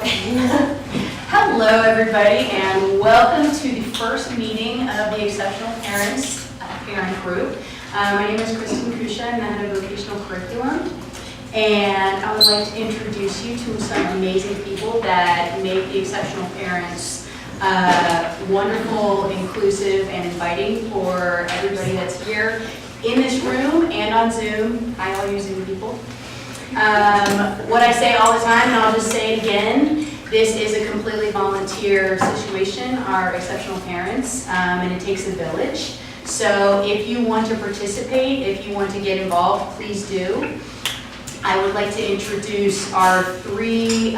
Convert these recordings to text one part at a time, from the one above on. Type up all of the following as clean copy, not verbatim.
Hello everybody and welcome to the first meeting of the Exceptional Parents Parent Group. My name is Kristen Kusha, I'm the head of vocational curriculum, and I would like to introduce you to some amazing people that make the Exceptional Parents wonderful, inclusive, and inviting for everybody that's here in this room and on Zoom. Hi all you Zoom people. What I say all the time, and I'll just say it again, this is a completely volunteer situation, our Exceptional Parents, and it takes a village. So if you want to participate, if you want to get involved, please do. I would like to introduce our three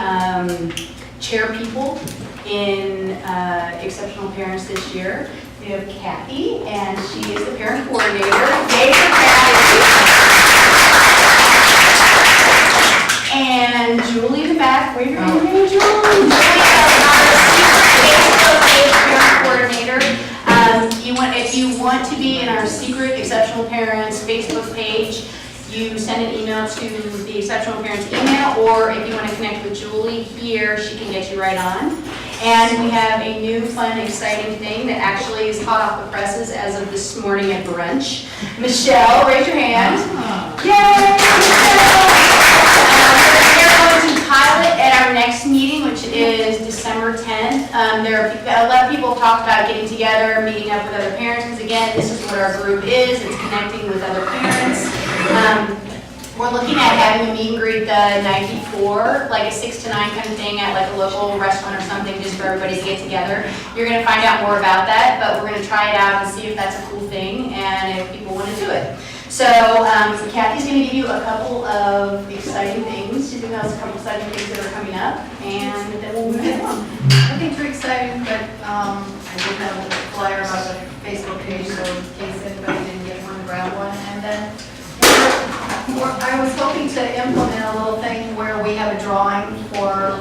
chair people in Exceptional Parents this year. We have Kathy, and she is the parent coordinator. Yay for Kathy! And Julie in the back, wave your hand, Julie. Julie is our Facebook page parent coordinator. If you want to be in our secret Exceptional Parents Facebook page, you send an email to the Exceptional Parents email, or if you want to connect with Julie here, she can get you right on. And we have a new, fun, exciting thing that actually is hot off the presses as of this morning at brunch. Michelle, raise your hand. Yay! We're going to pilot at our next meeting, which is December 10th. A lot of people have talked about getting together, meeting up with other parents, because again, this is what our group is. It's connecting with other parents. We're looking at having a meet and greet the night before, like a 6 to 9 kind of thing at like a local restaurant or something, just for everybody to get together. You're going to find out more about that, but we're going to try it out and see if that's a cool thing and if people want to do it. So Kathy's going to give you a couple of exciting things. She's going to tell us a couple of exciting things that are coming up, and then we'll move it along. Nothing too exciting, but I did have a flyer about the Facebook page, so in case anybody didn't get one, grab one. And then I was hoping to implement a little thing where we have a drawing for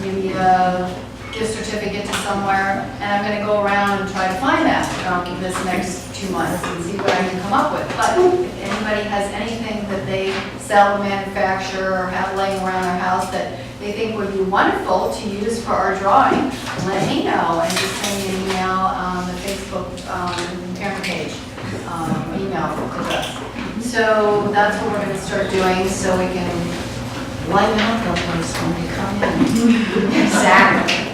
maybe a gift certificate to somewhere, and I'm going to go around and try to find that this next 2 months and see what I can come up with. But if anybody has anything that they sell, manufacture, or have laying around their house that they think would be wonderful to use for our drawing, let me know and just send me an email on the Facebook parent page email address. So that's what we're going to start doing, so we can lighten up the place when we come in. Exactly.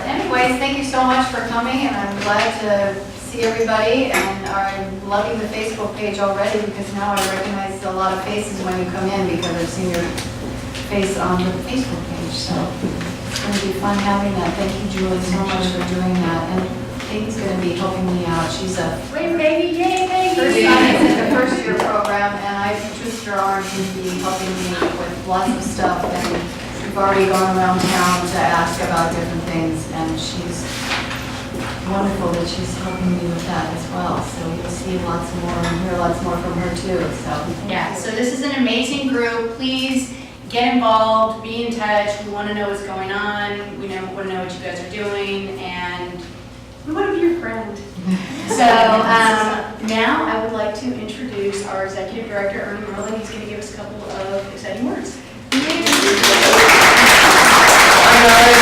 Anyways, thank you so much for coming, and I'm glad to see everybody, and I'm loving the Facebook page already because now I recognize a lot of faces when you come in because I've seen your face on the Facebook page. So it's going to be fun having that. Thank you, Julie, so much for doing that. And Katie's going to be helping me out. She's a Baby, yay, baby! in the first year program, and I trust her arm to be helping me with lots of stuff. And we've already gone around town to ask about different things, and she's wonderful that she's helping me with that as well. So you'll see lots more and hear lots more from her too. So Yeah, so this is an amazing group. Please get involved, be in touch. We want to know what's going on. We want to know what you guys are doing, and we want to be your friend. So now I would like to introduce our Executive Director, Ernie Merlin. He's going to give us a couple of exciting words. Hi guys,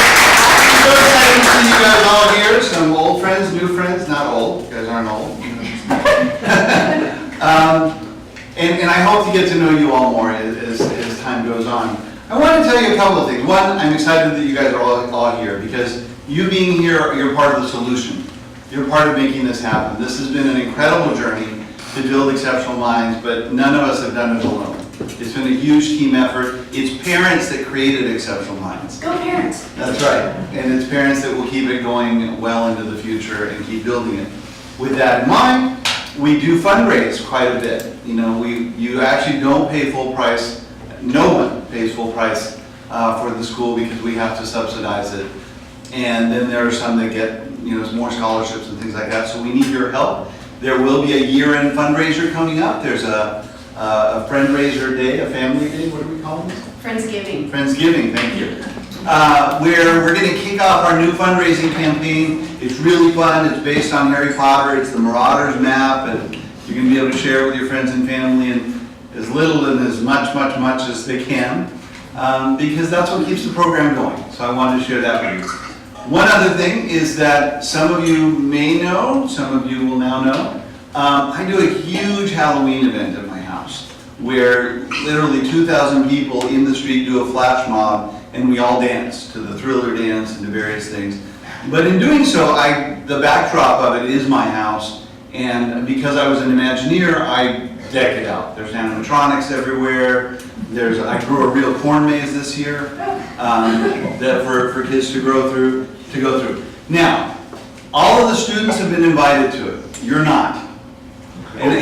so excited to see you guys all here. Some old friends, new friends, not old, you guys aren't old. And I hope to get to know you all more as time goes on. I want to tell you a couple of things. One, I'm excited that you guys are all here because you being here, you're part of the solution. You're part of making this happen. This has been an incredible journey to build exceptional minds, but none of us have done it alone. It's been a huge team effort. It's parents that created Exceptional Minds. Go parents! That's right. And it's parents that will keep it going well into the future and keep building it. With that in mind, we do fundraise quite a bit. You actually don't pay full price. No one pays full price for the school because we have to subsidize it. And then there are some that get more scholarships and things like that. So we need your help. There will be a year-end fundraiser coming up. There's a friend-raiser day, a family day. What do we call it? Friendsgiving. Friendsgiving, thank you. Where we're going to kick off our new fundraising campaign. It's really fun. It's based on Harry Potter. It's the Marauders map, and you're going to be able to share it with your friends and family in as little and as much as they can. because that's what keeps the program going. So I wanted to share that with you. One other thing is that some of you may know, some of you will now know, I do a huge Halloween event at my house where literally 2,000 people in the street do a flash mob and we all dance to the Thriller dance and to various things. But in doing so, the backdrop of it is my house, and because I was an Imagineer, I deck it out. There's animatronics everywhere. I grew a real corn maze this year that for kids to go through. Now, all of the students have been invited to it. You're not. And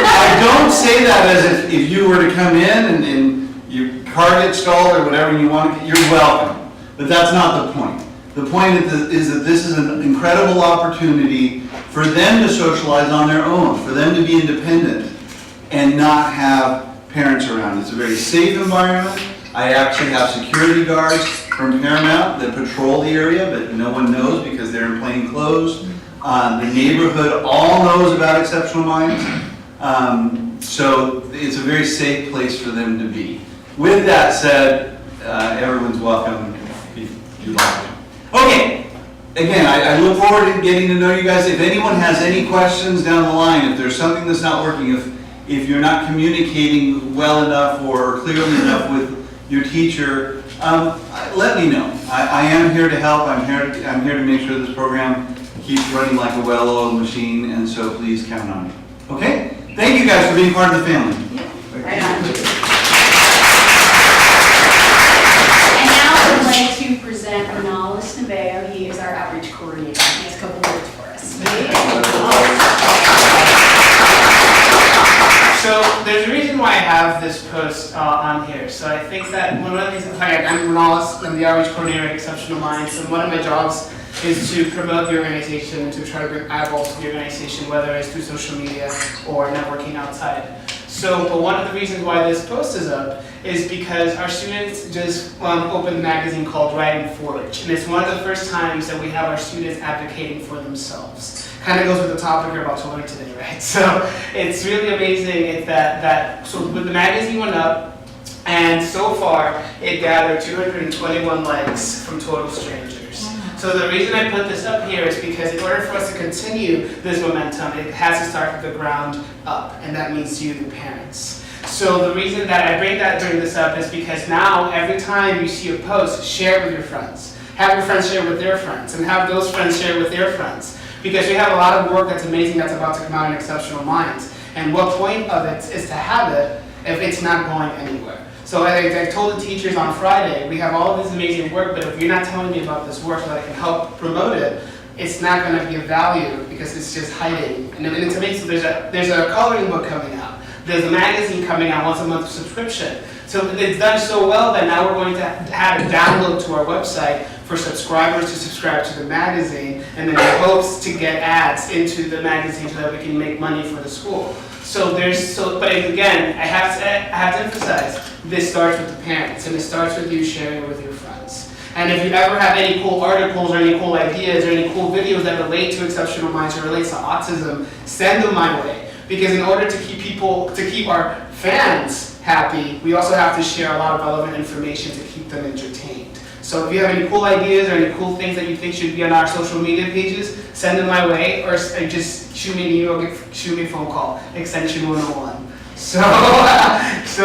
I don't say that as if you were to come in and your car gets stalled or whatever you want, you're welcome. But that's not the point. The point is that this is an incredible opportunity for them to socialize on their own, for them to be independent and not have parents around. It's a very safe environment. I actually have security guards from Paramount that patrol the area, but no one knows because they're in plain clothes. The neighborhood all knows about Exceptional Minds. So it's a very safe place for them to be. With that said, everyone's welcome if you'd like to. Okay, again, I look forward to getting to know you guys. If anyone has any questions down the line, if there's something that's not working, if you're not communicating well enough or clearly enough with your teacher, let me know. I am here to help. I'm here to make sure this program keeps running like a well-oiled machine, and so please count on me. Okay? Thank you guys for being part of the family. Right on. And now I would like to present Ronaldus Navarro. He is our outreach coordinator. He has a couple words for us. So there's a reason why I have this post on here. So I think that one of the things, I'm Ronaldus, I'm the outreach coordinator at Exceptional Minds, and one of my jobs is to promote the organization and to try to bring eyeballs to the organization, whether it's through social media or networking outside. So, but one of the reasons why this post is up is because our students just opened a magazine called Write and Forge, and it's one of the first times that we have our students advocating for themselves. Kind of goes with the topic we're about to learn today, right? So it's really amazing so the magazine went up, and so far it gathered 221 likes from total strangers. So the reason I put this up here is because in order for us to continue this momentum, it has to start from the ground up, and that means you, the parents. So the reason that I bring this up is because now every time you see a post, share it with your friends. Have your friends share with their friends, and have those friends share with their friends. Because we have a lot of work that's amazing that's about to come out in Exceptional Minds. And what point of it is to have it if it's not going anywhere? So I told the teachers on Friday, we have all of this amazing work, but if you're not telling me about this work so that I can help promote it, it's not going to be of value because it's just hiding. And it's amazing. So there's a coloring book coming out. There's a magazine coming out once a month subscription. So it's done so well that now we're going to have it download to our website for subscribers to subscribe to the magazine, and then in hopes to get ads into the magazine so that we can make money for the school. But again, I have to emphasize, this starts with the parents, and it starts with you sharing it with your friends. And if you ever have any cool articles or any cool ideas or any cool videos that relate to Exceptional Minds or relates to autism, send them my way. Because in order to keep our fans happy, we also have to share a lot of relevant information to keep them entertained. So if you have any cool ideas or any cool things that you think should be on our social media pages, send them my way, or just shoot me an email, shoot me a phone call, extension 101. So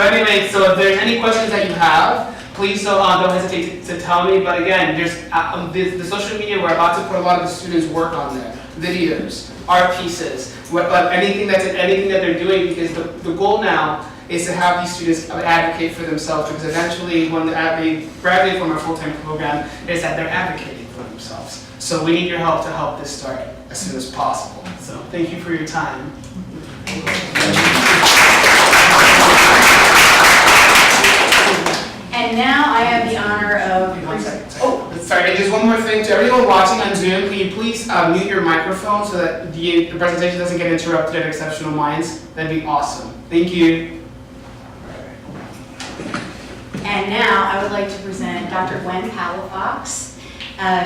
anyway, so if there's any questions that you have, please don't hesitate to tell me. But again, there's the social media, we're about to put a lot of the students' work on there, videos, art pieces, anything that they're doing, because the goal now is to have these students advocate for themselves, because eventually when they graduate from our full-time program, is that they're advocating for themselves. So we need your help to help this start as soon as possible. So thank you for your time. And now I have the honor of... Sorry, just one more thing to everyone watching on Zoom. Can you please mute your microphone so that the presentation doesn't get interrupted at Exceptional Minds? That'd be awesome. Thank you. And now I would like to present Dr. Gwen Palafox.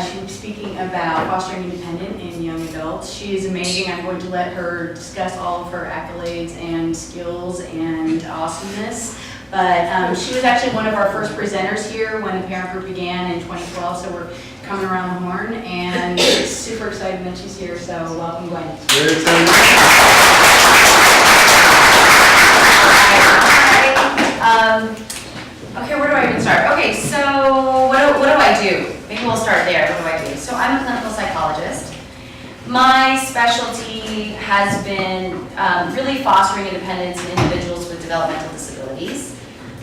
She'll be speaking about fostering independence in young adults. She is amazing. I'm going to let her discuss all of her accolades and skills and awesomeness. But she was actually one of our first presenters here when the parent group began in 2012, so we're coming around the horn, and super excited that she's here, so welcome, Gwen. Very excited. Okay, where do I even start? Okay, so what do I do? Maybe we'll start there. What do I do? So I'm a clinical psychologist. My specialty has been really fostering independence in individuals with developmental disabilities.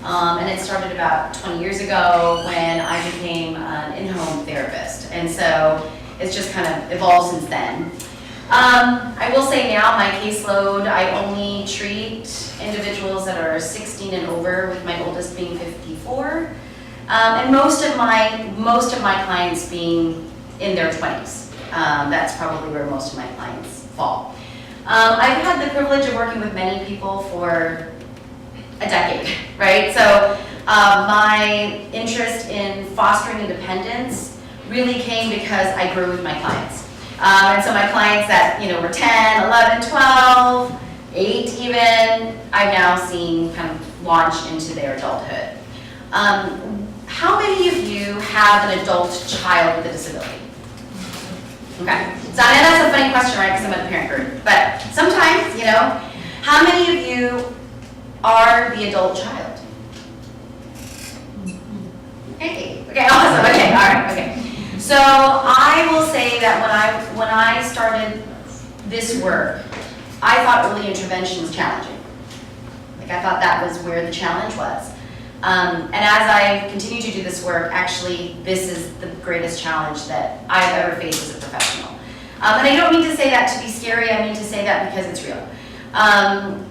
And it started about 20 years ago when I became an in-home therapist. And so it's just kind of evolved since then. I will say now my caseload, I only treat individuals that are 16 and over, with my oldest being 54. And most of my clients being in their 20s. That's probably where most of my clients fall. I've had the privilege of working with many people for a decade, right? So my interest in fostering independence really came because I grew with my clients. And so my clients that were 10, 11, 12, 8 even, I've now seen kind of launch into their adulthood. How many of you have an adult child with a disability? Okay, so I know that's a funny question, right, because I'm at the parent group, but sometimes, how many of you are the adult child? Hey, okay, awesome, okay, all right, okay. So I will say that when I started this work, I thought early intervention was challenging. Like I thought that was where the challenge was. And as I continue to do this work, actually, this is the greatest challenge that I've ever faced as a professional. And I don't mean to say that to be scary, I mean to say that because it's real.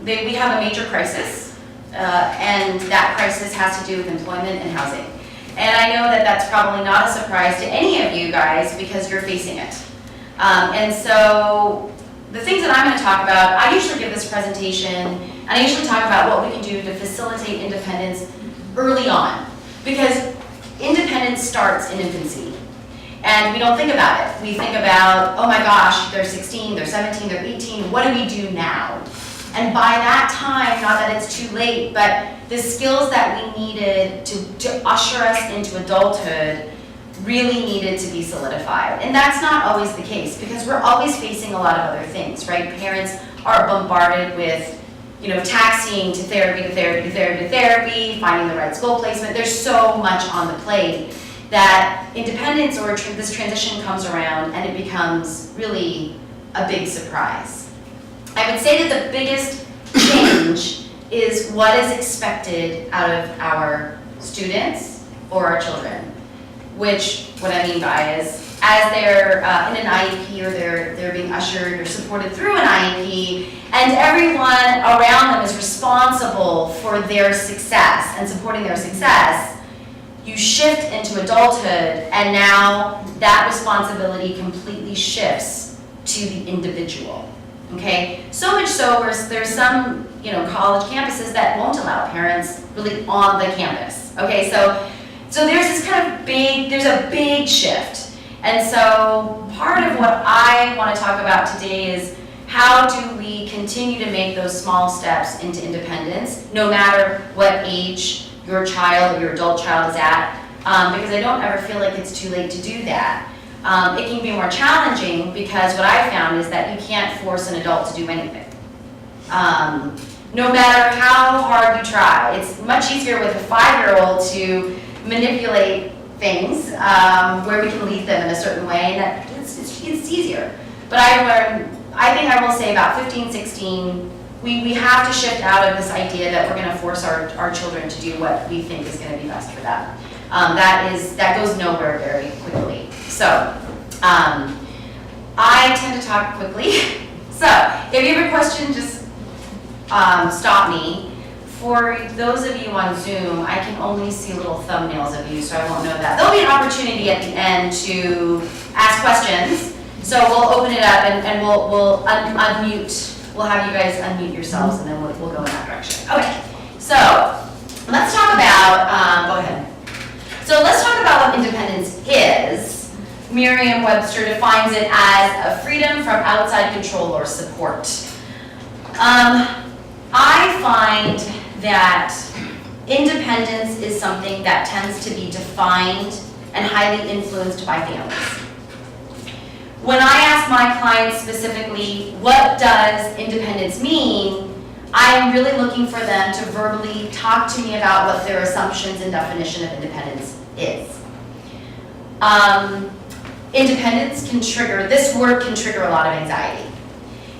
We have a major crisis, and that crisis has to do with employment and housing. And I know that that's probably not a surprise to any of you guys because you're facing it. And so the things that I'm going to talk about, I usually give this presentation, and I usually talk about what we can do to facilitate independence early on. Because independence starts in infancy. And we don't think about it. We think about, oh my gosh, they're 16, they're 17, they're 18, what do we do now? And by that time, not that it's too late, but the skills that we needed to usher us into adulthood really needed to be solidified. And that's not always the case because we're always facing a lot of other things, right? Parents are bombarded with, taxiing to therapy, to therapy, to therapy, to therapy, finding the right school placement. There's so much on the plate that independence or this transition comes around and it becomes really a big surprise. I would say that the biggest change is what is expected out of our students or our children, which what I mean by is as they're in an IEP or they're being ushered or supported through an IEP, and everyone around them is responsible for their success and supporting their success, you shift into adulthood and now that responsibility completely shifts to the individual. Okay, so much so where there's some, college campuses that won't allow parents really on the campus. Okay, so there's this kind of there's a big shift. And so part of what I want to talk about today is how do we continue to make those small steps into independence, no matter what age your child or your adult child is at, because I don't ever feel like it's too late to do that. It can be more challenging because what I found is that you can't force an adult to do anything. No matter how hard you try. It's much easier with a 5-year-old to manipulate things where we can lead them in a certain way, and that it's easier. But I think I will say about 15, 16, we have to shift out of this idea that we're going to force our children to do what we think is going to be best for them. That goes nowhere very quickly. So, I tend to talk quickly. So, if you have a question, just stop me. For those of you on Zoom, I can only see little thumbnails of you, so I won't know that. There'll be an opportunity at the end to ask questions. So we'll open it up and we'll unmute. We'll have you guys unmute yourselves, and then we'll go in that direction. Okay. So let's talk about. Go ahead. So let's talk about what independence is. Merriam-Webster defines it as a freedom from outside control or support. I find that independence is something that tends to be defined and highly influenced by families. When I ask my clients specifically, what does independence mean, I am really looking for them to verbally talk to me about what their assumptions and definition of independence is. Independence can trigger, this word can trigger a lot of anxiety.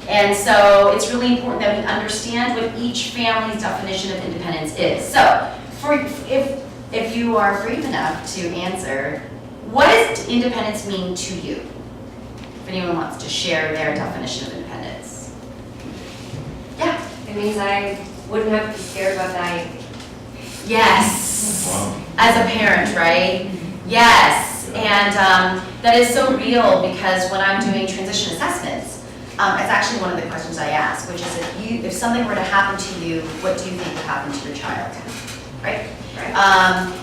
And so it's really important that we understand what each family's definition of independence is. So if you are brave enough to answer, what does independence mean to you? If anyone wants to share their definition of independence. Yeah. It means I wouldn't have to be scared about dying. Yes. Wow. As a parent, right? Yes. And that is so real because when I'm doing transition assessments, it's actually one of the questions I ask, which is if something were to happen to you, what do you think would happen to your child? Right?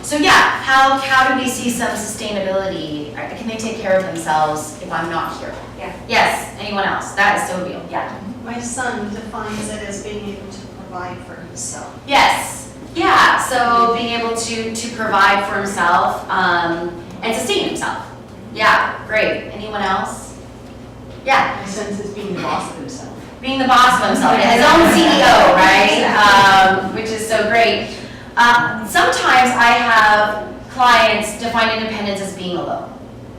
So yeah, how do we see some sustainability? Right? Can they take care of themselves if I'm not here? Yeah. Yes. Anyone else? That is so real. Yeah. My son defines it as being able to provide for himself. Yes. Yeah. So being able to provide for himself and sustain himself. Yeah. Great. Anyone else? Yeah. My sense is being the boss of himself. Being the boss of himself, his own CEO, right? Which is so great. Sometimes I have clients define independence as being alone.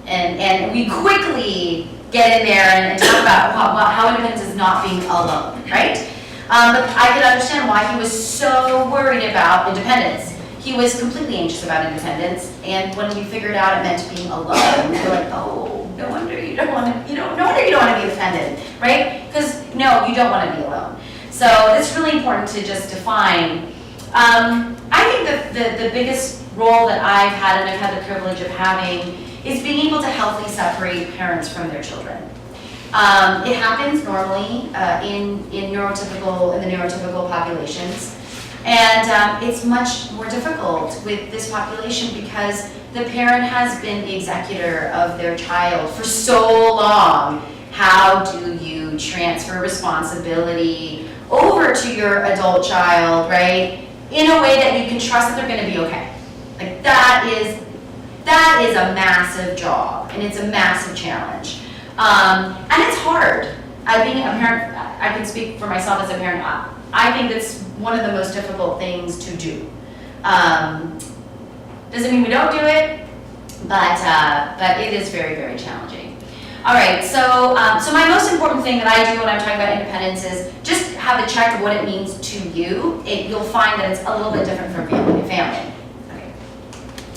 And we quickly get in there and talk about how independence is not being alone, right? But I could understand why he was so worried about independence. He was completely anxious about independence, and when we figured out it meant being alone, we were like, oh, no wonder you don't want to, no wonder you don't want to be independent, right? Because no, you don't want to be alone. So it's really important to just define. I think that the biggest role that I've had, and I've had the privilege of having, is being able to healthily separate parents from their children. It happens normally in the neurotypical populations. And it's much more difficult with this population because the parent has been the executor of their child for so long. How do you transfer responsibility over to your adult child, right? In a way that you can trust that they're going to be okay. Like that is a massive job, and it's a massive challenge. And it's hard. Being a parent, I can speak for myself as a parent. I think that's one of the most difficult things to do. Doesn't mean we don't do it, but it is very, very challenging. All right, so my most important thing that I do when I'm talking about independence is just have a check of what it means to you. You'll find that it's a little bit different from family to family. Okay.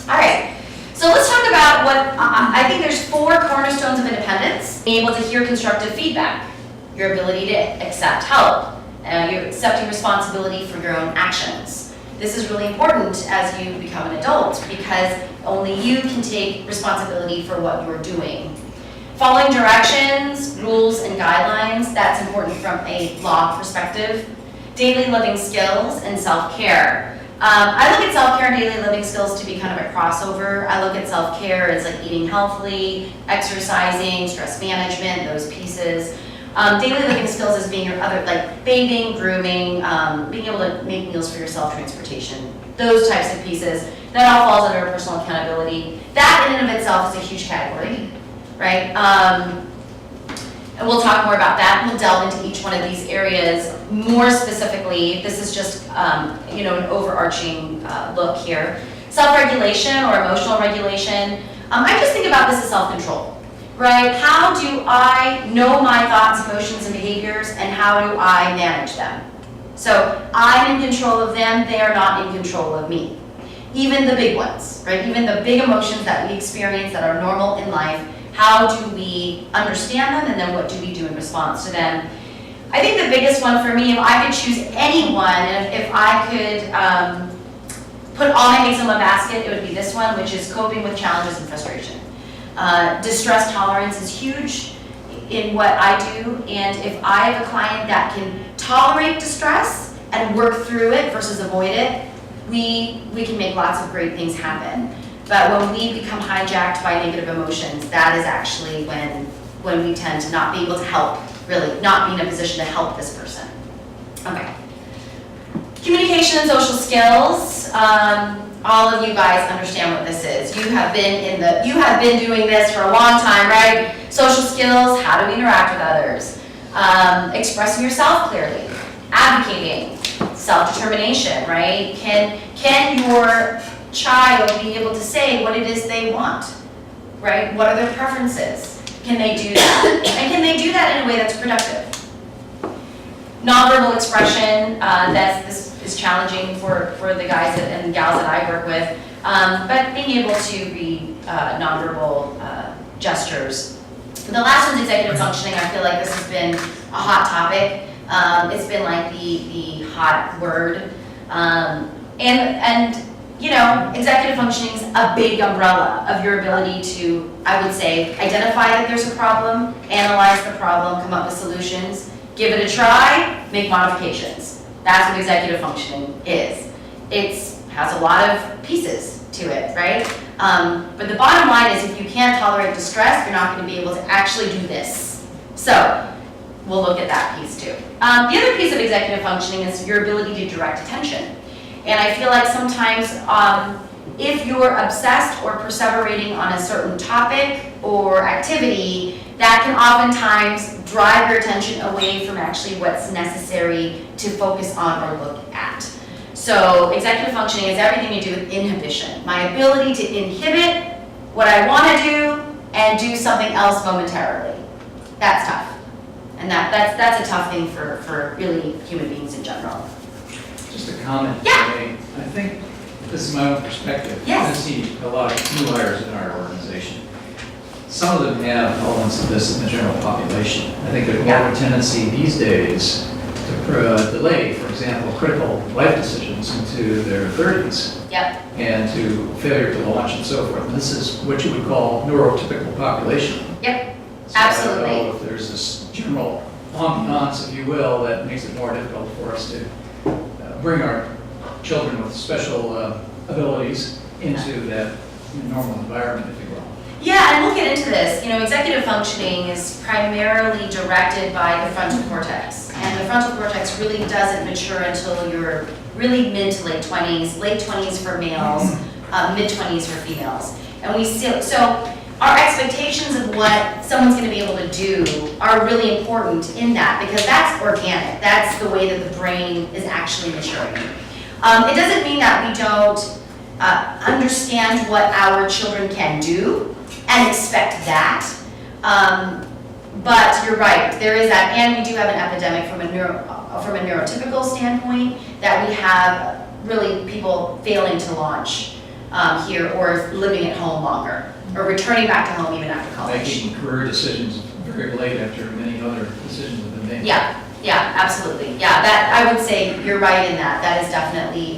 All right. So let's talk about what, I think there's 4 cornerstones of independence. Being able to hear constructive feedback, your ability to accept help, you're accepting responsibility for your own actions. This is really important as you become an adult because only you can take responsibility for what you're doing. Following directions, rules, and guidelines, that's important from a law perspective. Daily living skills and self-care. I look at self-care and daily living skills to be kind of a crossover. I look at self-care as like eating healthily, exercising, stress management, those pieces. Daily living skills as being your other, like bathing, grooming, being able to make meals for yourself, transportation, those types of pieces. That all falls under personal accountability. That in and of itself is a huge category, right? And we'll talk more about that. We'll delve into each one of these areas more specifically. This is just, an overarching look here. Self-regulation or emotional regulation. I just think about this as self-control, right? How do I know my thoughts, emotions, and behaviors, and how do I manage them? So I'm in control of them, they are not in control of me. Even the big ones, right? Even the big emotions that we experience that are normal in life, how do we understand them, and then what do we do in response to them? I think the biggest one for me, if I could choose anyone, and if I could put all my eggs in one basket, it would be this one, which is coping with challenges and frustration. Distress tolerance is huge in what I do, and if I have a client that can tolerate distress and work through it versus avoid it, we can make lots of great things happen. But when we become hijacked by negative emotions, that is actually when we tend to not be able to help, really, not be in a position to help this person. Okay. Communication and social skills. All of you guys understand what this is. You have been doing this for a long time, right? Social skills, how to interact with others, expressing yourself clearly, advocating, self-determination, right? Can your child be able to say what it is they want, right? What are their preferences? Can they do that? And can they do that in a way that's productive? Nonverbal expression, this is challenging for the guys and gals that I work with, but being able to read nonverbal gestures. The last one's executive functioning. I feel like this has been a hot topic. It's been like the hot word. And you know, executive functioning is a big umbrella of your ability to, I would say, identify that there's a problem, analyze the problem, come up with solutions, give it a try, make modifications. That's what executive functioning is. It has a lot of pieces to it, right? But the bottom line is if you can't tolerate distress, you're not going to be able to actually do this. So we'll look at that piece too. The other piece of executive functioning is your ability to direct attention. And I feel like sometimes if you're obsessed or perseverating on a certain topic or activity, that can oftentimes drive your attention away from actually what's necessary to focus on or look at. So executive functioning is everything to do with inhibition. My ability to inhibit what I want to do and do something else momentarily. That's tough. And that's a tough thing for really human beings in general. Just a comment. Yeah. Today. I think this is my own perspective. Yes. I see a lot of new hires in our organization. Some of them have elements of this in the general population. I think there's more of a tendency these days to delay, for example, critical life decisions into their 30s. Yep. And to failure to launch and so forth. And this is what you would call neurotypical population. Yep. So Absolutely. I don't know if there's this general ambiance, if you will, that makes it more difficult for us to bring our children with special abilities into that normal environment, if you will. Yeah, and we'll get into this. You know, executive functioning is primarily directed by the frontal cortex. And the frontal cortex really doesn't mature until you're really mid to late 20s, late 20s for males, mid 20s for females. And we still, so our expectations of what someone's going to be able to do are really important in that because that's organic. That's the way that the brain is actually maturing. It doesn't mean that we don't understand what our children can do and expect that. But you're right, there is that, and we do have an epidemic from a neurotypical standpoint that we have really people failing to launch here or living at home longer or returning back to home even after college. Making career decisions very late after many other decisions have been made. Yeah, yeah, absolutely. Yeah, that I would say you're right in that. That is definitely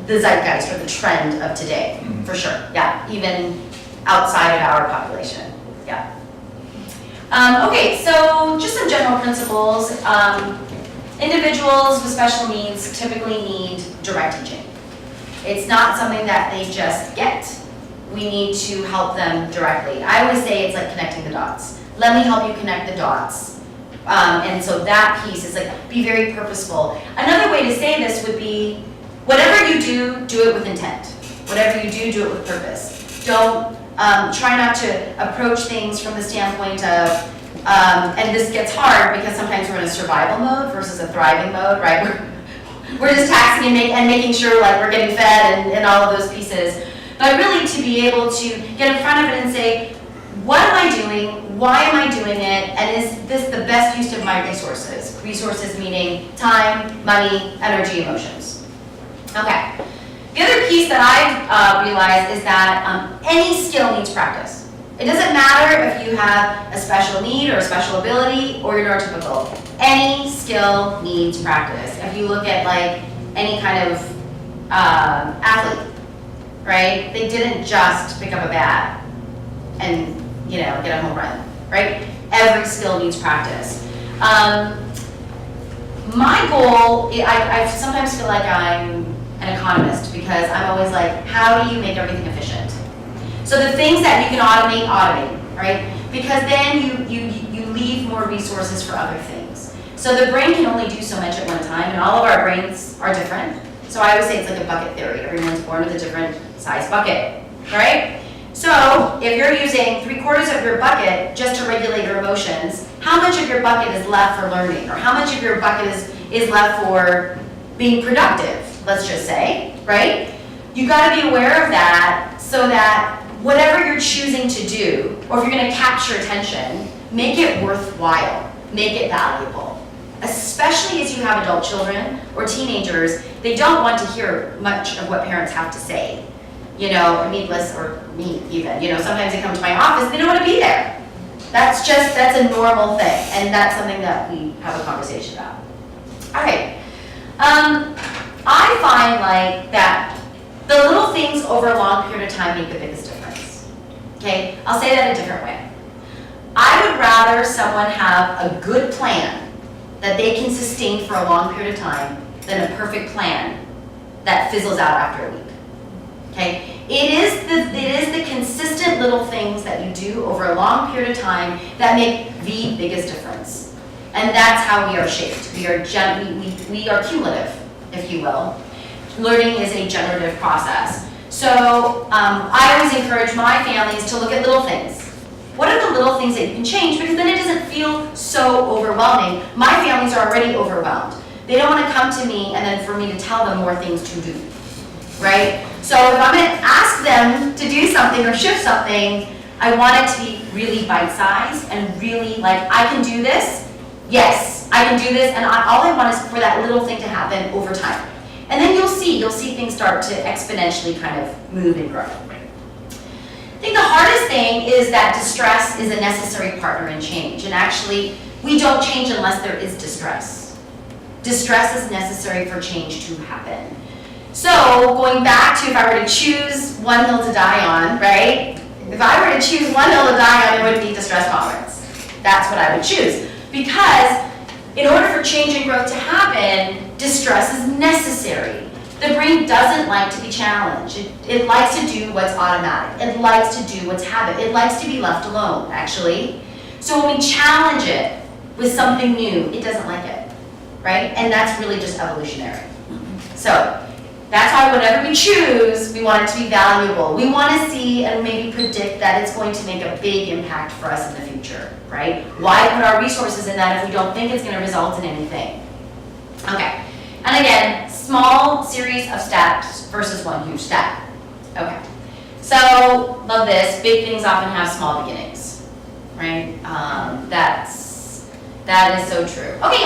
the zeitgeist or the trend of today, for sure. Yeah, even outside of our population. Yeah. Okay, so just some general principles. Individuals with special needs typically need direct teaching. It's not something that they just get. We need to help them directly. I always say it's like connecting the dots. Let me help you connect the dots. And so that piece is like, be very purposeful. Another way to say this would be, whatever you do, do it with intent. Whatever you do, do it with purpose. Don't, try not to approach things from the standpoint of, and this gets hard because sometimes we're in a survival mode versus a thriving mode, right? We're just taxing and making sure like we're getting fed and all of those pieces. But really to be able to get in front of it and say, what am I doing? Why am I doing it? And is this the best use of my resources? Resources meaning time, money, energy, emotions. Okay. The other piece that I've realized is that any skill needs practice. It doesn't matter if you have a special need or a special ability or you're neurotypical. Any skill needs practice. If you look at like any kind of athlete, right? They didn't just pick up a bat and, you know, get a home run, right? Every skill needs practice. My goal, I sometimes feel like I'm an economist because I'm always like, how do you make everything efficient? So the things that you can automate, right? Because then you leave more resources for other things. So the brain can only do so much at one time, and all of our brains are different. So I always say it's like a bucket theory. Everyone's born with a different size bucket, right? So if you're using 3/4 of your bucket just to regulate your emotions, how much of your bucket is left for learning? Or how much of your bucket is left for being productive, let's just say, right? You gotta be aware of that so that whatever you're choosing to do, or if you're gonna capture attention, make it worthwhile, make it valuable. Especially as you have adult children or teenagers, they don't want to hear much of what parents have to say. You know, or needless, or me even, you know, sometimes they come to my office, they don't want to be there. That's a normal thing, and that's something that we have a conversation about. All right, I find like that the little things over a long period of time make the biggest difference. Okay, I'll say that a different way. I would rather someone have a good plan that they can sustain for a long period of time than a perfect plan that fizzles out after a week. Okay, it is the consistent little things that you do over a long period of time that make the biggest difference, and that's how we are shaped. We are cumulative, if you will. Learning is a generative process. So I always encourage my families to look at little things. What are the little things that you can change? Because then it doesn't feel so overwhelming. My families are already overwhelmed. They don't want to come to me and then for me to tell them more things to do, right? So if I'm going to ask them to do something or shift something, I want it to be really bite-sized and really like, I can do this. Yes, I can do this, and all I want is for that little thing to happen over time. And then you'll see things start to exponentially kind of move and grow. I think the hardest thing is that distress is a necessary partner in change. And actually, we don't change unless there is distress. Distress is necessary for change to happen. So going back to if I were to choose one hill to die on, right? If I were to choose one hill to die on, it would be distress tolerance. That's what I would choose. Because in order for change and growth to happen, distress is necessary. The brain doesn't like to be challenged. It likes to do what's automatic. It likes to do what's habit. It likes to be left alone, actually. So when we challenge it with something new, it doesn't like it, right? And that's really just evolutionary. So that's why whenever we choose, we want it to be valuable. We want to see and maybe predict that it's going to make a big impact for us in the future, right? Why put our resources in that if we don't think it's going to result in anything? Okay, and again, small series of steps versus one huge step. Okay, so love this. Big things often have small beginnings, right? That is so true. Okay,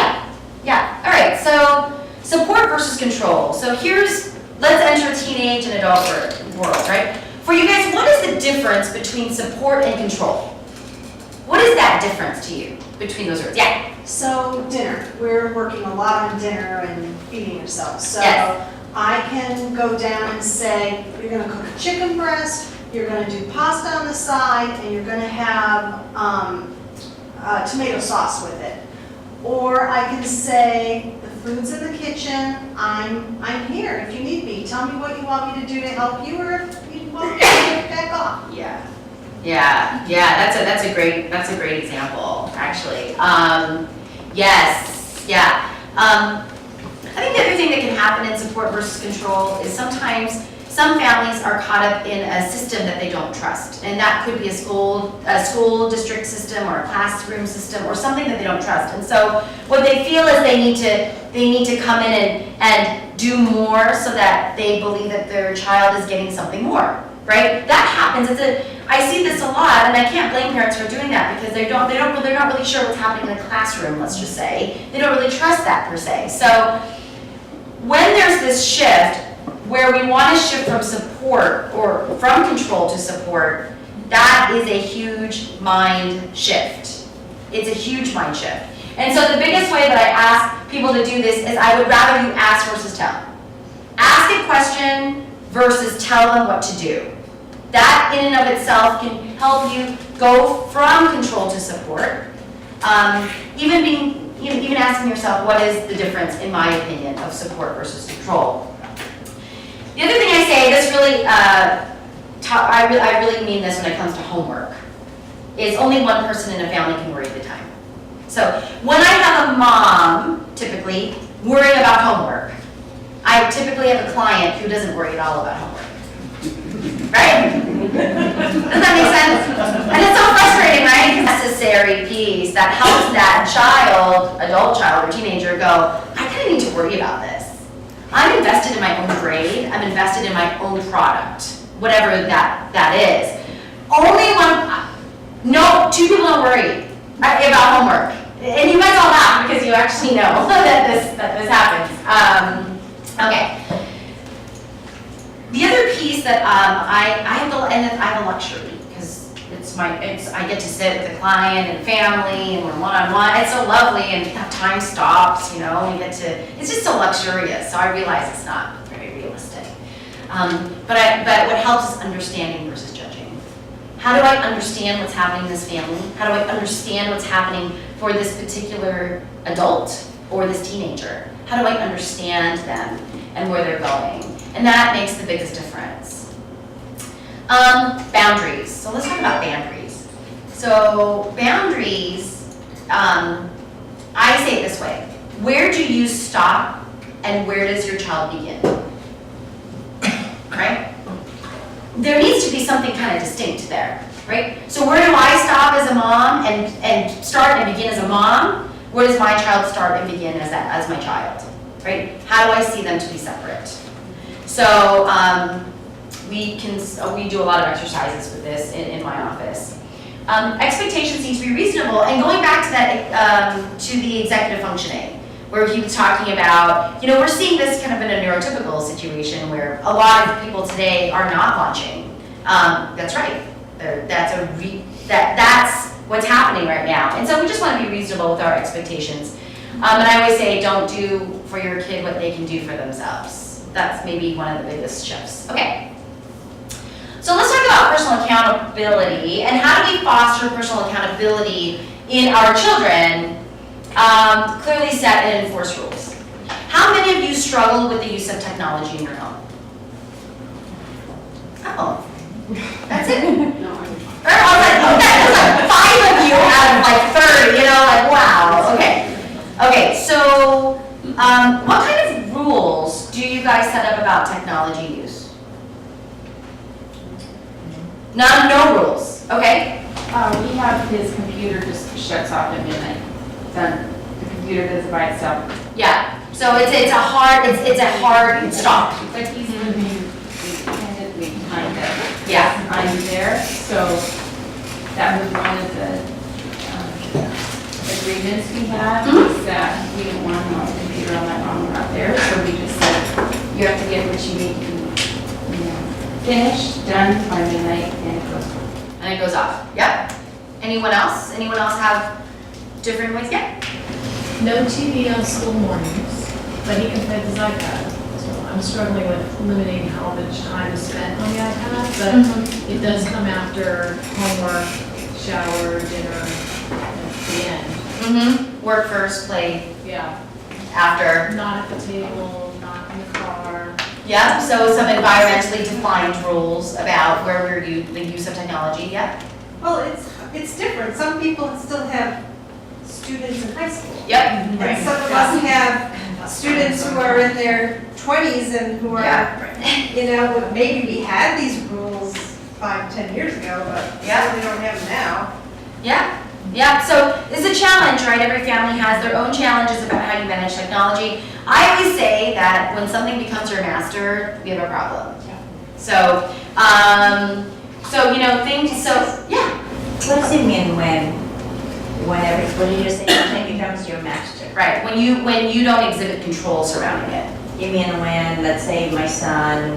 yeah. All right, so support versus control. So let's enter teenage and adult worlds, right? For you guys, what is the difference between support and control? What is that difference to you between those words? Yeah. So dinner, we're working a lot on dinner and feeding yourself. So Yes. I can go down and say, you're gonna cook a chicken breast, you're gonna do pasta on the side, and you're gonna have tomato sauce with it. Or I can say, the food's in the kitchen, I'm here if you need me. Tell me what you want me to do to help you, or if you want me to back off. Yeah. That's a great example, actually. Yes. I think the other thing that can happen in support versus control is sometimes some families are caught up in a system that they don't trust, and that could be a school district system or a classroom system or something that they don't trust. And so what they feel is they need to come in and do more so that they believe that their child is getting something more, right? That happens. I see this a lot, and I can't blame parents for doing that because they're not really sure what's happening in the classroom. Let's just say they don't really trust that per se. So when there's this shift where we want to shift from support or from control to support, that is a huge mind shift. It's a huge mind shift. And so the biggest way that I ask people to do this is I would rather you ask versus tell. Ask a question versus tell them what to do. That in and of itself can help you go from control to support. Even asking yourself, what is the difference, in my opinion, of support versus control? The other thing I say, this really, I really mean this when it comes to homework, is only one person in a family can worry at a time. So when I have a mom, typically, worrying about homework, I typically have a client who doesn't worry at all about homework. Right? Does that make sense? And it's so frustrating, right? Necessary piece that helps that child, adult child or teenager go, I kind of need to worry about this. I'm invested in my own grade, I'm invested in my own product, whatever that is. Only two people don't worry about homework. And you guys all laugh because you actually know that this happens. Okay. The other piece that I have a luxury because I get to sit with a client and family and we're one-on-one. It's so lovely and time stops, you know, it's just so luxurious. So I realize it's not very realistic. But what helps is understanding versus judging. How do I understand what's happening in this family? How do I understand what's happening for this particular adult or this teenager? How do I understand them and where they're going? And that makes the biggest difference. Boundaries. So let's talk about boundaries. So boundaries, I say it this way. Where do you stop and where does your child begin? Right? There needs to be something kind of distinct there, right? So where do I stop as a mom and start and begin as a mom? Where does my child start and begin as my child, right? How do I see them to be separate? So we do a lot of exercises with this in my office. Expectations need to be reasonable, and going back to that to the executive functioning, where he was talking about, we're seeing this kind of in a neurotypical situation where a lot of people today are not launching. That's right. That's what's happening right now. And so we just want to be reasonable with our expectations. And I always say, don't do for your kid what they can do for themselves. That's maybe one of the biggest shifts. Okay. So let's talk about personal accountability and how do we foster personal accountability in our children. Clearly set and enforce rules. How many of you struggle with the use of technology in your home? Oh, that's it? No, I was like, 5 of you out of 30, wow, okay. Okay, so what kind of rules do you guys set up about technology use? No rules, okay? We have his computer just shuts off at midnight. Done. The computer does it by itself. Yeah. So it's a hard stop. But he's living independently kind of. Yeah. I'm there, so that was one of the agreements we had, was that we didn't want him on the computer all night long out there, so we just said, you have to get what you need to finished, done by midnight, and it goes off. And it goes off. Yep. Anyone else? Anyone else have different ways? Yeah. No TV on school mornings, but he can play his iPad. So I'm struggling with limiting how much time is spent on the iPad, but it does come after homework, shower, dinner, at the end. Mm-hmm. Work first, play Yeah, after. not at the table, not in the car. Yep. So some environmentally defined rules about where we're the use of technology. Yep. Well, it's different. Some people still have students in high school. Yep. And some of us have students who are in their 20s and who are, Yeah. maybe we had these rules 5, 10 years ago, but Yeah. we don't have them now. Yeah. Yeah. So it's a challenge, right? Every family has their own challenges about how you manage technology. I always say that when something becomes your master, we have a problem. So, things. So, yeah. What does it mean whenever, what did you say, something becomes your master? Right. When you don't exhibit control surrounding it. You mean when, let's say, my son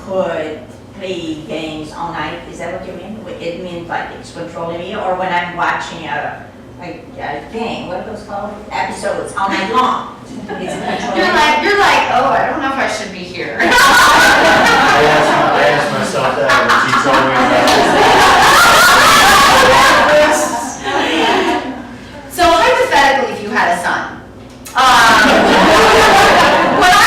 could play games all night? Is that what you mean? It means like it's controlling me, or when I'm watching a game, what are those called? Episodes all night long. Is it controlling me? You're like, oh, I don't know if I should be here. I asked myself that when she told me So hypothetically, if you had a son, what I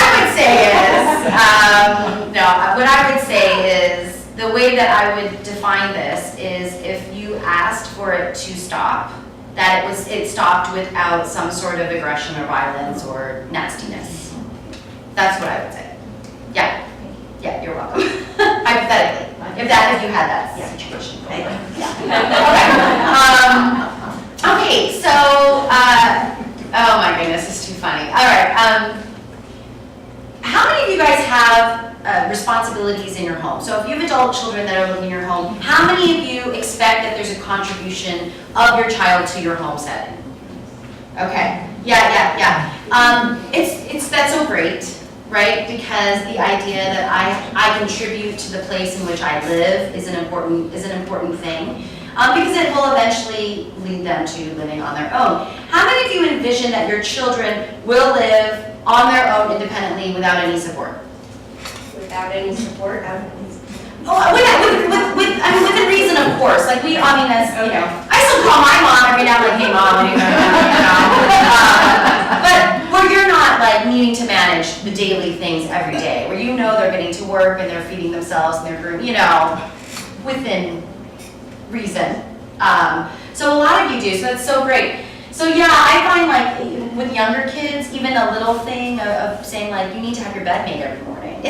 would say is the way that I would define this is if you asked for it to stop, that it stopped without some sort of aggression or violence or nastiness. That's what I would say. Yeah. Yeah, you're welcome. Hypothetically, if you had that situation. Thank you. Okay, so, oh my goodness, this is too funny. All right, how many of you guys have responsibilities in your home? So if you have adult children that are living in your home, how many of you expect that there's a contribution of your child to your home setting? Okay, yeah. That's so great, right? Because the idea that I contribute to the place in which I live is an important thing. Because it will eventually lead them to living on their own. How many of you envision that your children will live on their own independently without any support? Without any support, Oh, within reason, of course. Like as you know, I still call my mom every now and then, hey mom, what are you doing? But where you're not like needing to manage the daily things every day, where you know they're getting to work and they're feeding themselves and they're within reason. So a lot of you do, so that's so great. So yeah, I find like with younger kids, even a little thing of saying like, you need to have your bed made every morning.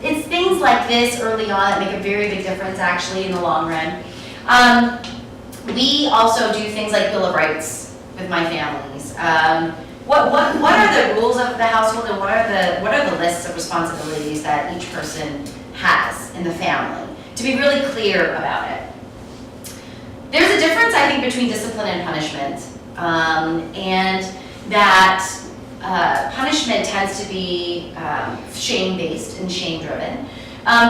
It's things like this early on that make a very big difference actually in the long run. We also do things like Bill of Rights with my families. What are the rules of the household and what are the lists of responsibilities that each person has in the family? To be really clear about it. There's a difference, I think, between discipline and punishment, and that punishment tends to be shame-based and shame-driven,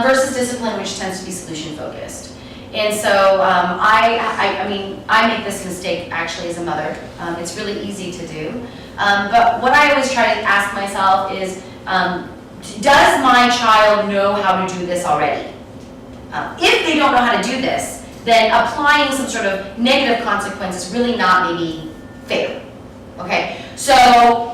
versus discipline, which tends to be solution-focused. And so I make this mistake actually as a mother. It's really easy to do. But what I always try to ask myself is, does my child know how to do this already? If they don't know how to do this, then applying some sort of negative consequence is really not maybe fair. Okay, so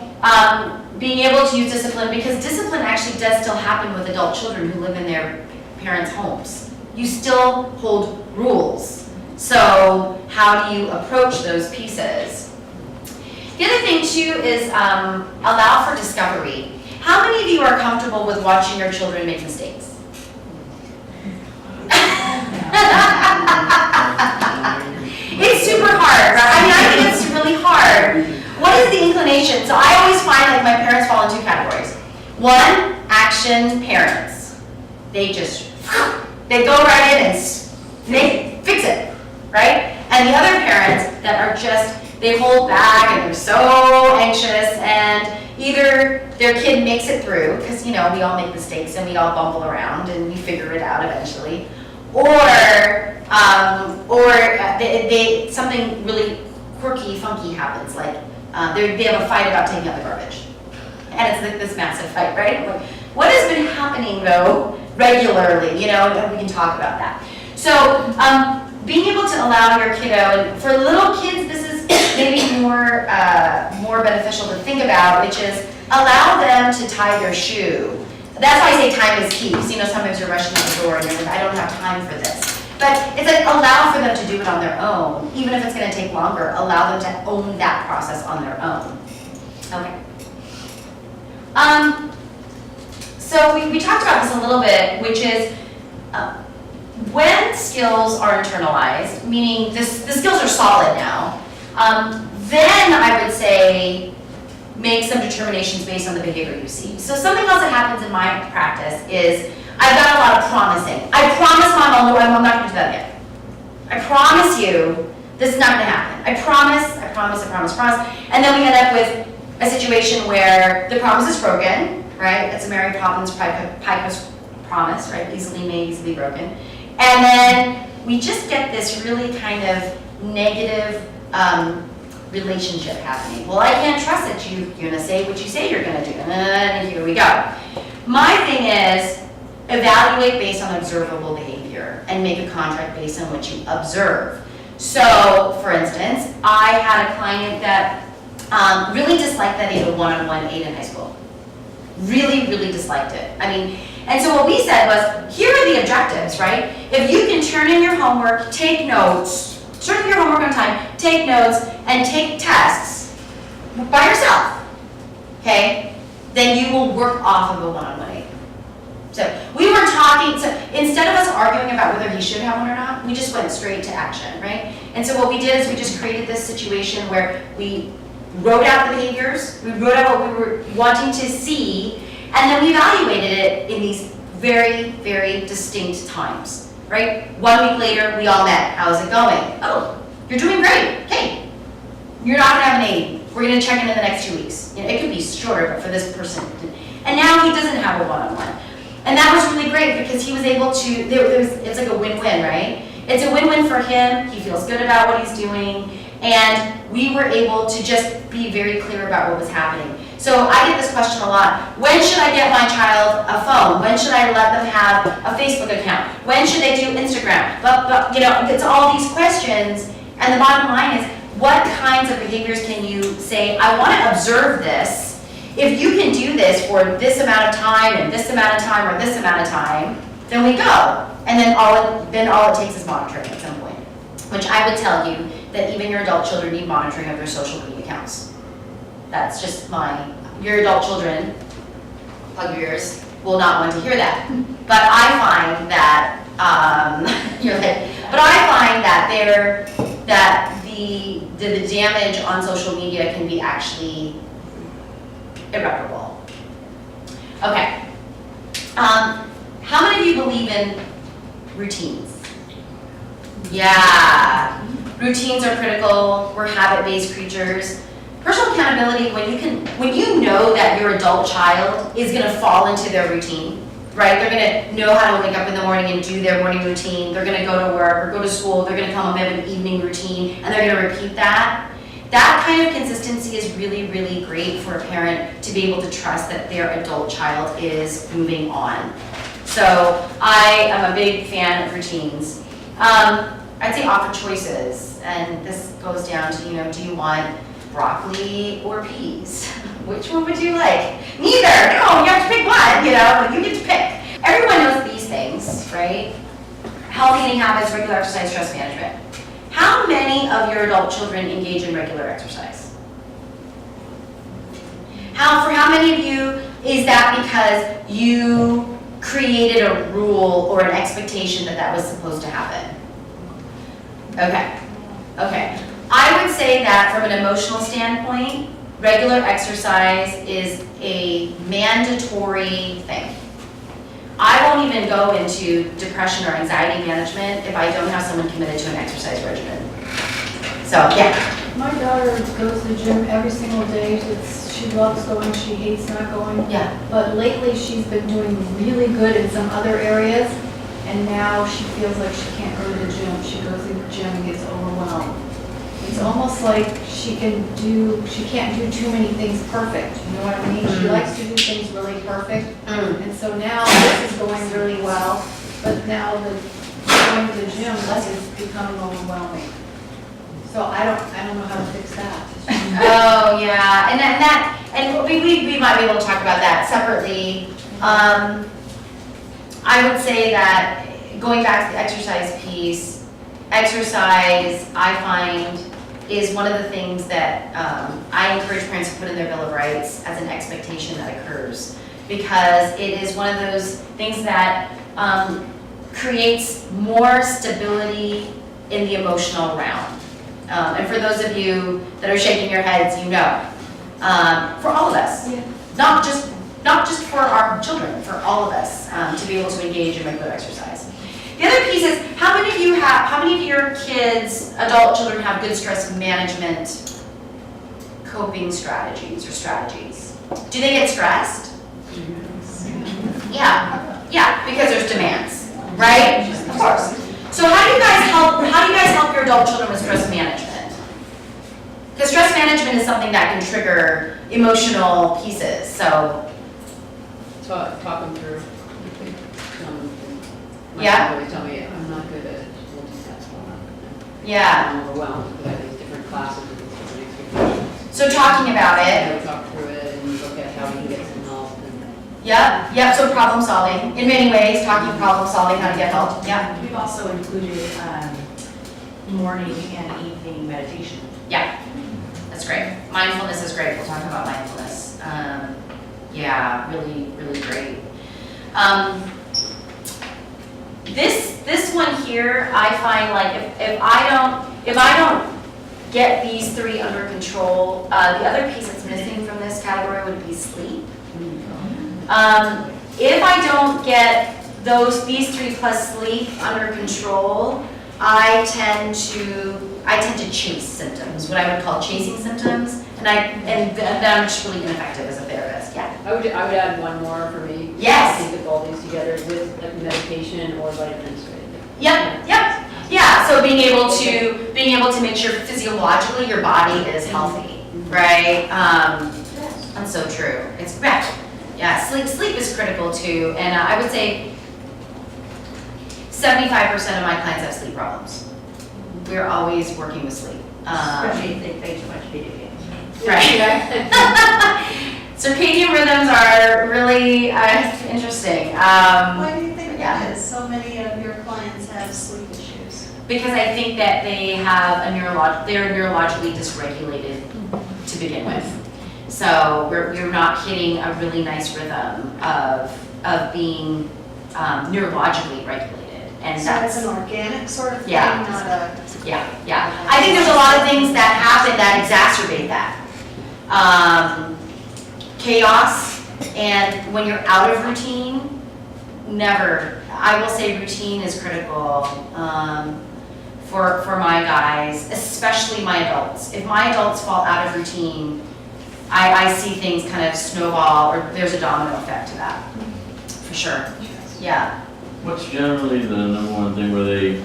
being able to use discipline, because discipline actually does still happen with adult children who live in their parents' homes. You still hold rules. So how do you approach those pieces? The other thing too is allow for discovery. How many of you are comfortable with watching your children make mistakes? It's super hard, right? I think it's really hard. What is the inclination? So I always find like my parents fall in two categories. One, action parents. They go right in and they fix it, right? And the other parents that are they hold back and they're so anxious, and either their kid makes it through, because we all make mistakes and we all bumble around and we figure it out eventually, or something really quirky, funky happens, like they have a fight about taking out the garbage. And it's like this massive fight, right? Like, what has been happening though, regularly, and we can talk about that. So being able to allow your kiddo, and for little kids this is maybe more beneficial to think about, which is allow them to tie their shoe. That's why I say time is key, because sometimes you're rushing out the door and you're like, I don't have time for this. But it's like allow for them to do it on their own, even if it's going to take longer. Allow them to own that process on their own. Okay. So we talked about this a little bit, which is when skills are internalized, meaning the skills are solid now, then I would say make some determinations based on the behavior you see. So something else that happens in my practice is I've got a lot of promising. I promise Mom, I'm not going to do that again. I promise you this is not going to happen. I promise. And then we end up with a situation where the promise is broken, right? It's a Mary Poppins Piper's promise, right? Easily made, easily broken. And then we just get this really kind of negative relationship happening. Well, I can't trust that you're going to say what you say you're going to do. And here we go. My thing is evaluate based on observable behavior and make a contract based on what you observe. So, for instance, I had a client that really disliked that he had a one-on-one aid in high school. Really, really disliked it. I mean, And so what we said was, here are the objectives, right? If you can turn in your homework, take notes, turn in your homework on time, take notes, and take tests by yourself, okay? Then you will work off of a one-on-one aid. So we were talking, so instead of us arguing about whether he should have one or not, we just went straight to action, right? And so what we did is we just created this situation where we wrote out the behaviors, we wrote out what we were wanting to see, and then we evaluated it in these very, very distinct times, right? 1 week later, we all met. How's it going? Oh, you're doing great. Okay. You're not gonna have an aid. We're gonna check in the next 2 weeks. You know, it could be shorter, but for this person. And now he doesn't have a one-on-one. And that was really great because he was able to, it's like a win-win, right? It's a win-win for him. He feels good about what he's doing. And we were able to just be very clear about what was happening. So I get this question a lot. When should I get my child a phone? When should I let them have a Facebook account? When should they do Instagram? But you know, it's all these questions. And the bottom line is, what kinds of behaviors can you say, I want to observe this. If you can do this for this amount of time and this amount of time or this amount of time, then we go. And then all it takes is monitoring at some point. Which I would tell you that even your adult children need monitoring of their social media accounts. That's just your adult children, plug your ears, will not want to hear that. But I find that, but I find that the damage on social media can be actually irreparable. Okay. How many of you believe in routines? Yeah. Routines are critical. We're habit-based creatures. Personal accountability, when you know that your adult child is gonna fall into their routine, right? They're gonna know how to wake up in the morning and do their morning routine. They're gonna go to work or go to school. They're gonna come home and have an evening routine, and they're gonna repeat that. That kind of consistency is really, really great for a parent to be able to trust that their adult child is moving on. So I am a big fan of routines. I'd say offer choices, and this goes down to, do you want broccoli or peas? Which one would you like? Neither. No, you have to pick one, you get to pick. Everyone knows these things, right? Healthy eating habits, regular exercise, stress management. How many of your adult children engage in regular exercise? For how many of you is that because you created a rule or an expectation that was supposed to happen? Okay. I would say that from an emotional standpoint, regular exercise is a mandatory thing. I won't even go into depression or anxiety management if I don't have someone committed to an exercise regimen. So, yeah. My daughter goes to the gym every single day. She loves going, she hates not going. Yeah. But lately she's been doing really good in some other areas, and now she feels like she can't go to the gym. She goes to the gym and gets overwhelmed. It's almost like she can't do too many things perfect, you know what I mean? She likes to do things really perfect, and so now this is going really well, but now going to the gym is becoming overwhelming. So I don't know how to fix that. Oh, yeah, and we might be able to talk about that separately. I would say that going back to the exercise piece, exercise, I find, is one of the things that I encourage parents to put in their Bill of Rights as an expectation that occurs, because it is one of those things that creates more stability in the emotional realm. And for those of you that are shaking your heads, for all of us, not just for our children, for all of us, to be able to engage in regular exercise. The other piece is, how many of your kids, adult children, have good stress management coping strategies or strategies? Do they get stressed? Yeah, because there's demands, right? Of course. So how do you guys help your adult children with stress management? Because stress management is something that can trigger emotional pieces, so. Talk them through. Yeah. Really tell me I'm not good at multitasking. Yeah. I'm overwhelmed because I have these different classes and these different expectations. So talking about it. Talk through it and look at how he gets involved. Yep, so problem solving, in many ways, talking problem solving, how to get help, yeah. We've also included morning and evening meditation. Yeah, that's great. Mindfulness is great. We'll talk about mindfulness. Yeah, really, really great. This one here, I find like if I don't get these three under control, the other piece that's missing from this category would be sleep. If I don't get these three plus sleep under control, I tend to chase symptoms, what I would call chasing symptoms, and then I'm just really ineffective as a therapist. Yeah. I would add one more for me. Yes. I think of all these together with like medication or vitamins. Yep. Yeah. So being able to make sure physiologically your body is healthy, right? That's so true. It's correct. Yeah. Sleep is critical too, and I would say 75% of my clients have sleep problems. We're always working with sleep. Especially if they play too much video games. Right. Circadian rhythms are really interesting. Why do you think yeah. that is? So many of your clients have sleep issues. Because I think that they have they're neurologically dysregulated to begin with. So you're not hitting a really nice rhythm of being neurologically regulated. And So that's it's an organic sort of thing, Yeah. not a... Yeah. I think there's a lot of things that happen that exacerbate that. Chaos, and when you're out of routine, never. I will say routine is critical for my guys, especially my adults. If my adults fall out of routine, I see things kind of snowball, or there's a domino effect to that, for sure. Yeah. What's generally the number one thing where they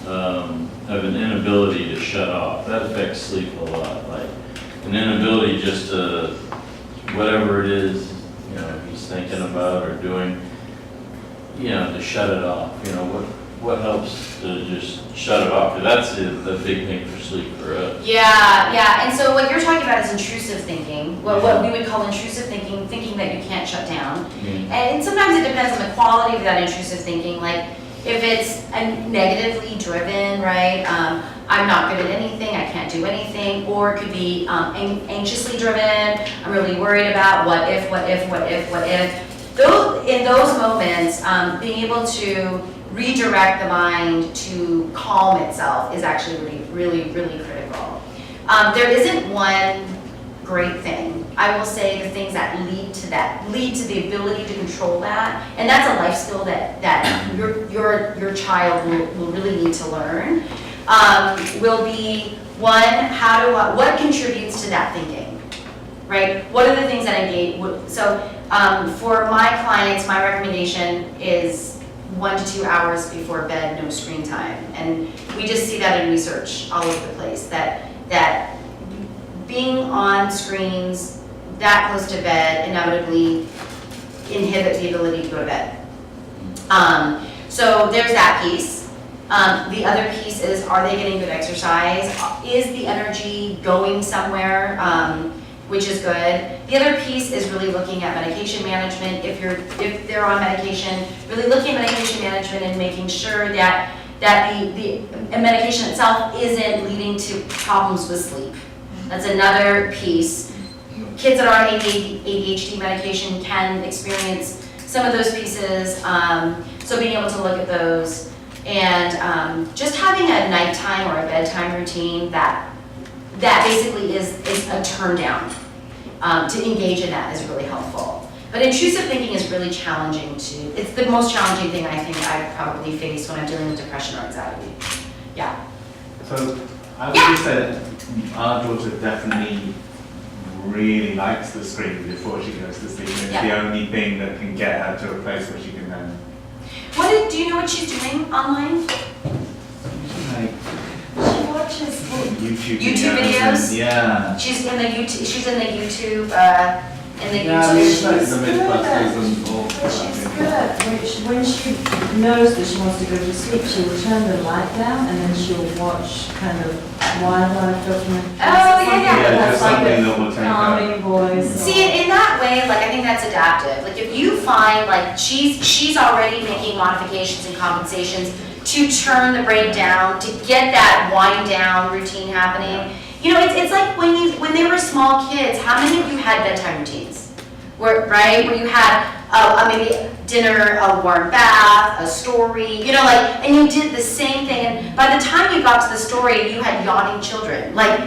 have an inability to shut off? That affects sleep a lot, like an inability just to, whatever it is, you know, he's thinking about or doing, you know, to shut it off. You know, what helps to just shut it off? Because that's the big thing for sleep for us. Yeah, and so what you're talking about is intrusive thinking, what we would call intrusive thinking, thinking that you can't shut down. And sometimes it depends on the quality of that intrusive thinking, like if it's negatively driven, right? I'm not good at anything, I can't do anything, or it could be anxiously driven, I'm really worried about what if. In those moments, being able to redirect the mind to calm itself is actually really critical. There isn't one great thing. I will say the things that lead to the ability to control that, and that's a life skill that your child will really need to learn, will be one, what contributes to that thinking, right? What are the things that engage? So for my clients, my recommendation is 1 to 2 hours before bed, no screen time. And we just see that in research all over the place, that being on screens that close to bed inevitably inhibit the ability to go to bed. So there's that piece. The other piece is, are they getting good exercise? Is the energy going somewhere? Which is good. The other piece is really looking at medication management. If they're on medication, really looking at medication management and making sure that the medication itself isn't leading to problems with sleep. That's another piece. Kids that are on ADHD medication can experience some of those pieces. So being able to look at those and just having a nighttime or a bedtime routine that basically is a turn down. To engage in that is really helpful. But intrusive thinking is really challenging too. It's the most challenging thing I think I probably face when I'm dealing with depression or anxiety. Yeah. So I would just say that our daughter definitely really likes the screen before she goes to sleep. It's the only thing that can get her to a place where she can then... Do you know what she's doing online? Watches YouTube videos. Yeah. She's in the YouTube. Yeah, I mean, it's like the mid-classes and all. good at, when she knows that she wants to go to sleep, she will turn the light down and then she'll watch kind of wildlife documentaries. Oh, yeah, yeah. Yeah, That's just like something a that will take her. calming voice. See, in that way, like, I think that's adaptive. Like, if you find, like, she's already making modifications and compensations to turn the brain down, to get that wind down routine happening. You know, it's like when they were small kids, how many of you had bedtime routines? Where you had maybe dinner, a warm bath, a story, you know, like, and you did the same thing. And by the time you got to the story, you had yawning children. Like,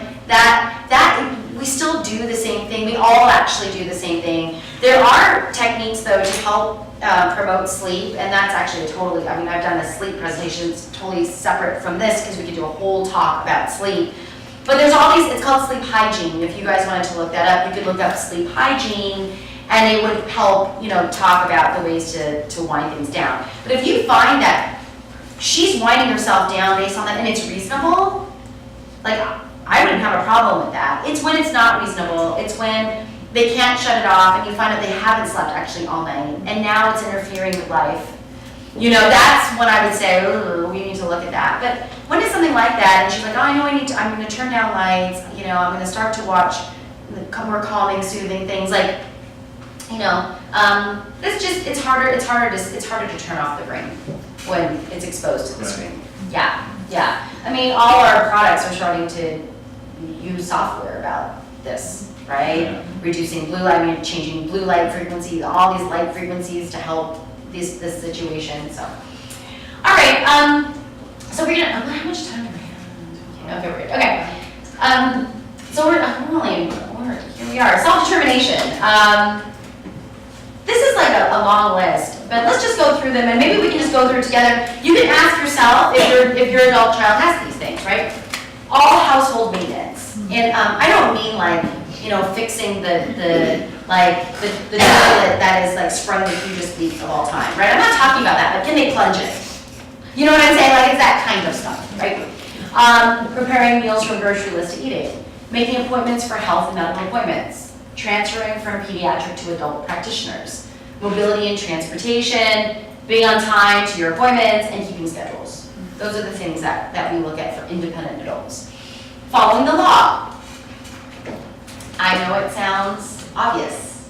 we still do the same thing. We all actually do the same thing. There are techniques, though, to help promote sleep, and that's actually I've done a sleep presentation, it's totally separate from this, because we could do a whole talk about sleep. But there's all these, it's called sleep hygiene. If you guys wanted to look that up, you could look up sleep hygiene, and it would help, you know, talk about the ways to wind things down. But if you find that she's winding herself down based on that, and it's reasonable, like, I wouldn't have a problem with that. It's when it's not reasonable. It's when they can't shut it off, and you find out they haven't slept actually all night, and now it's interfering with life. You know, that's when I would say, ooh, we need to look at that. But when it's something like that, and she's like, oh, I know I'm going to turn down lights, you know, I'm going to start to watch more calming, soothing things, like, you know, it's harder to turn off the brain when it's exposed to the screen. Yeah. I mean, all our products are starting to use software about this, right? Yeah. Reducing blue light, changing blue light frequencies, all these light frequencies to help this situation. So, all right. So we're gonna. How much time do we have? Okay, we're good. Okay. So here we are. Self-determination. This is like a long list, but let's just go through them, and maybe we can just go through it together. You can ask yourself if your adult child has these things, right? All household maintenance, and I don't mean like, you know, fixing the toilet that is like sprung the hugest leak of all time, right? I'm not talking about that, but can they plunge it? You know what I'm saying? Like, it's that kind of stuff, right? Preparing meals from grocery list to eating, making appointments for health and medical appointments, transferring from pediatric to adult practitioners, mobility and transportation, being on time to your appointments, and keeping schedules. Those are the things that we look at for independent adults. Following the law. I know it sounds obvious,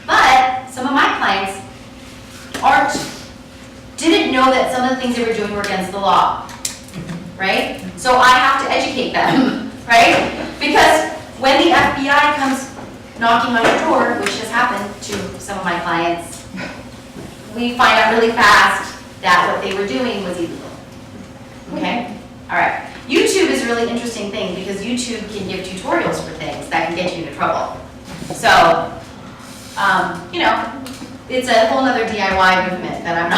but some of my clients didn't know that some of the things they were doing were against the law, right? So I have to educate them, right? Because when the FBI comes knocking on your door, which has happened to some of my clients, we find out really fast that what they were doing was illegal. Okay? All right. YouTube is a really interesting thing because YouTube can give tutorials for things that can get you into trouble. So, you know, it's a whole other DIY movement that I'm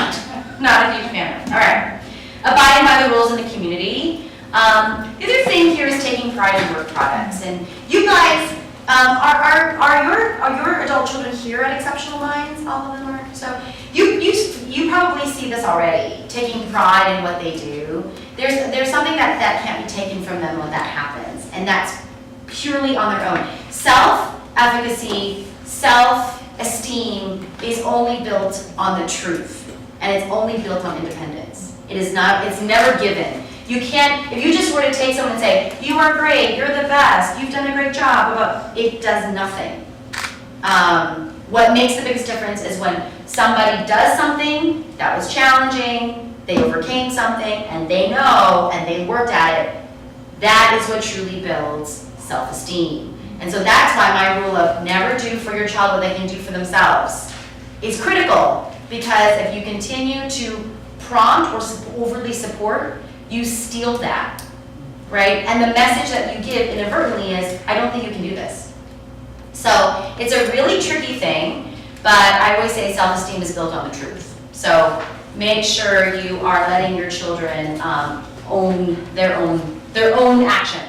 not a huge fan of. All right. Abiding by the rules in the community. The other thing here is taking pride in work products. And you guys, are your adult children here at Exceptional Minds? All of them are. So you probably see this already. Taking pride in what they do. There's something that can't be taken from them when that happens, and that's purely on their own. Self-advocacy, self-esteem is only built on the truth, and it's only built on independence. It's never given. You can't, if you just were to take someone and say, you are great, you're the best, you've done a great job, but it does nothing. What makes the biggest difference is when somebody does something that was challenging, they overcame something, and they know, and they worked at it. That is what truly builds self-esteem. And so that's why my rule of never do for your child what they can do for themselves is critical, because if you continue to prompt or overly support, you steal that, right? And the message that you give inadvertently is, I don't think you can do this. So it's a really tricky thing, but I always say self-esteem is built on the truth. So make sure you are letting your children own their own action.